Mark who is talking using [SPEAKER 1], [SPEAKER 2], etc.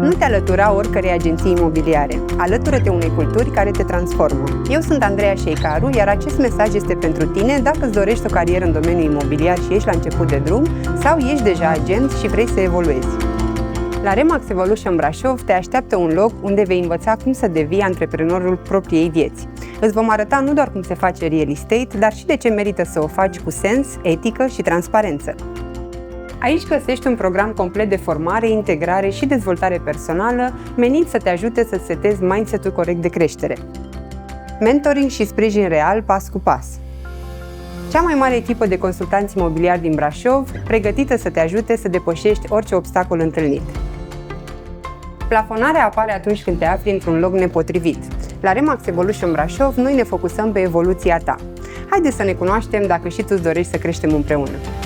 [SPEAKER 1] Nu te alătura oricărei agenții imobiliare. Alătură-te unei culturi care te transformă. Eu sunt Andreea Șeicaru, iar acest mesaj este pentru tine dacă îți dorești o carieră în domeniul imobiliar și ești la început de drum sau ești deja agent și vrei să evoluezi. La Remax Evolution Brașov te așteaptă un loc unde vei învăța cum să devii antreprenorul propriei vieți. Îți vom arăta nu doar cum se face real estate, dar și de ce merită să o faci cu sens, etică și transparență. Aici găsești un program complet de formare, integrare și dezvoltare personală, menit să te ajute să setezi mindset-ul corect de creștere. Mentoring și sprijin real, pas cu pas. Cea mai mare echipă de consultanți imobiliari din Brașov, pregătită să te ajute să depășești orice obstacol întâlnit. Plafonarea apare atunci când te afli într-un loc nepotrivit. La Remax Evolution Brașov, noi ne focusăm pe evoluția ta. Haideți să ne cunoaștem dacă și tu îți dorești să creștem împreună.